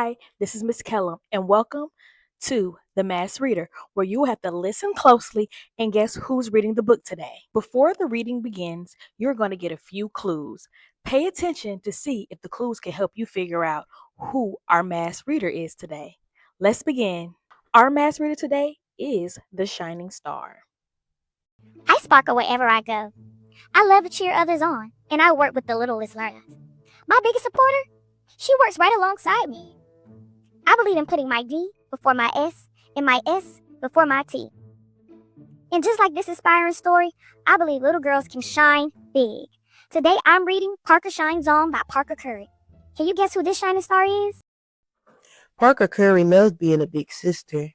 Hi, this is Miss Kellum, and welcome to The Mass Reader, where you will have to listen closely and guess who's reading the book today. Before the reading begins, you're going to get a few clues. Pay attention to see if the clues can help you figure out who our mass reader is today. Let's begin. Our mass reader today is the Shining Star. I sparkle wherever I go. I love to cheer others on, and I work with the littlest learners. My biggest supporter? She works right alongside me. I believe in putting my D before my S and my S before my T. And just like this inspiring story, I believe little girls can shine big. Today I'm reading Parker Shines On by Parker Curry. Can you guess who this shining star is? Parker Curry loves being a big sister.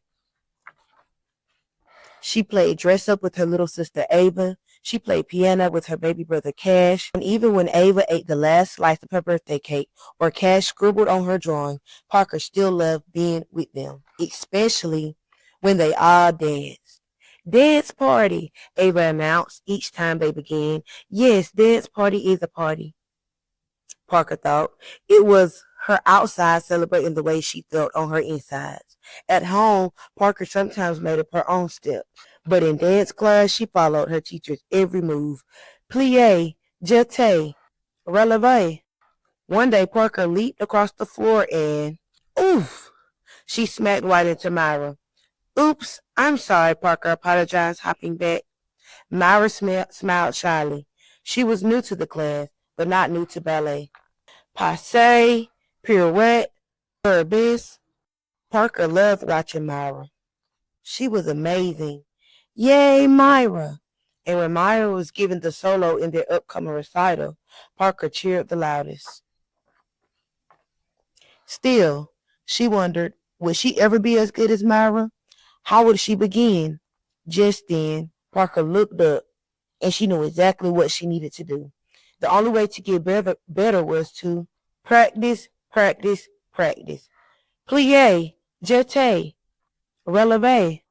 She played dress up with her little sister Ava. She played piano with her baby brother Cash. And even when Ava ate the last slice of her birthday cake or Cash scribbled on her drawing, Parker still loved being with them, especially when they all danced. Dance party, Ava announced each time they began. Yes, dance party is a party, Parker thought. It was her outside celebrating the way she felt on her insides. At home, Parker sometimes made up her own steps, but in dance class, she followed her teacher's every move. Plie, jeté, releve. One day, Parker leaped across the floor and, oof, she smacked right into Myra. Oops, I'm sorry, Parker apologized, hopping back. Myra smiled shyly. She was new to the class, but not new to ballet. Passe, pirouette, Burbis. Parker loved watching Myra. She was amazing. Yay, Myra! And when Myra was given the solo in their upcoming recital, Parker cheered the loudest. Still, she wondered, would she ever be as good as Myra? How would she begin? Just then, Parker looked up, and she knew exactly what she needed to do. The only way to get better was to practice, practice, practice. Plie, jeté, releve.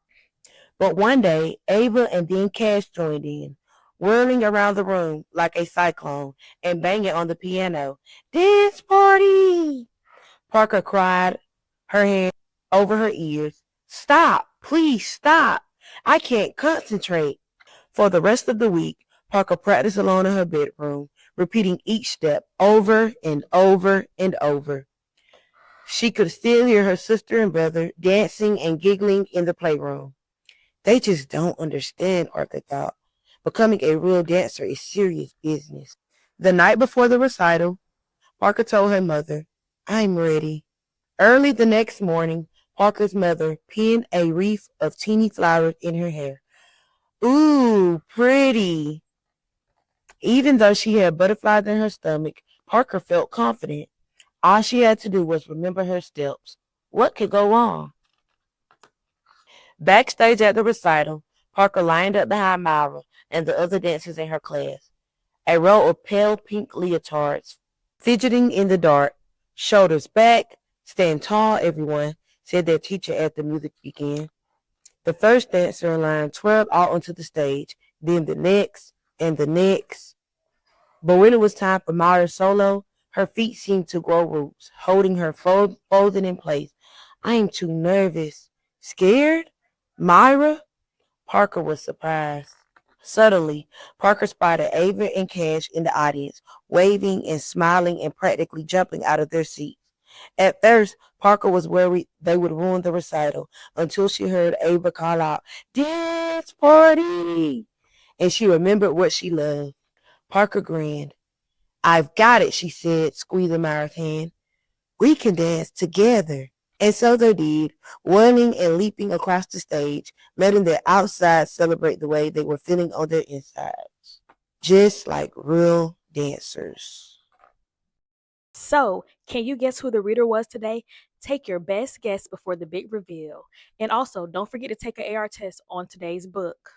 But one day, Ava and then Cash joined in, whirling around the room like a cyclone and banging on the piano. Dance party! Parker cried, her hand over her ears. Stop! Please stop! I can't concentrate. For the rest of the week, Parker practiced alone in her bedroom, repeating each step over and over and over. She could still hear her sister and brother dancing and giggling in the playroom. They just don't understand, Parker thought. Becoming a real dancer is serious business. The night before the recital, Parker told her mother, I'm ready. Early the next morning, Parker's mother pinned a wreath of teeny flowers in her hair. Ooh, pretty. Even though she had butterflies in her stomach, Parker felt confident. All she had to do was remember her steps. What could go wrong? Backstage at the recital, Parker lined up behind Myra and the other dancers in her class. A row of pale pink leotards, fidgeting in the dark, shoulders back, stand tall, everyone, said their teacher as the music began. The first dancer in line twirled out onto the stage, then the next, and the next. But when it was time for Myra's solo, her feet seemed to grow roots, holding her folded in place. I am too nervous. Scared? Myra? Parker was surprised. Suddenly, Parker spotted Ava and Cash in the audience, waving and smiling and practically jumping out of their seats. At first, Parker was worried they would ruin the recital until she heard Ava call out, Dance party! And she remembered what she loved. Parker grinned. I've got it, she said, squeezing Myra's hand. We can dance together. And so they did, whirling and leaping across the stage, letting their outsides celebrate the way they were feeling on their insides. Just like real dancers. So, can you guess who the reader was today? Take your best guess before the big reveal. And also, don't forget to take an AR test on today's book.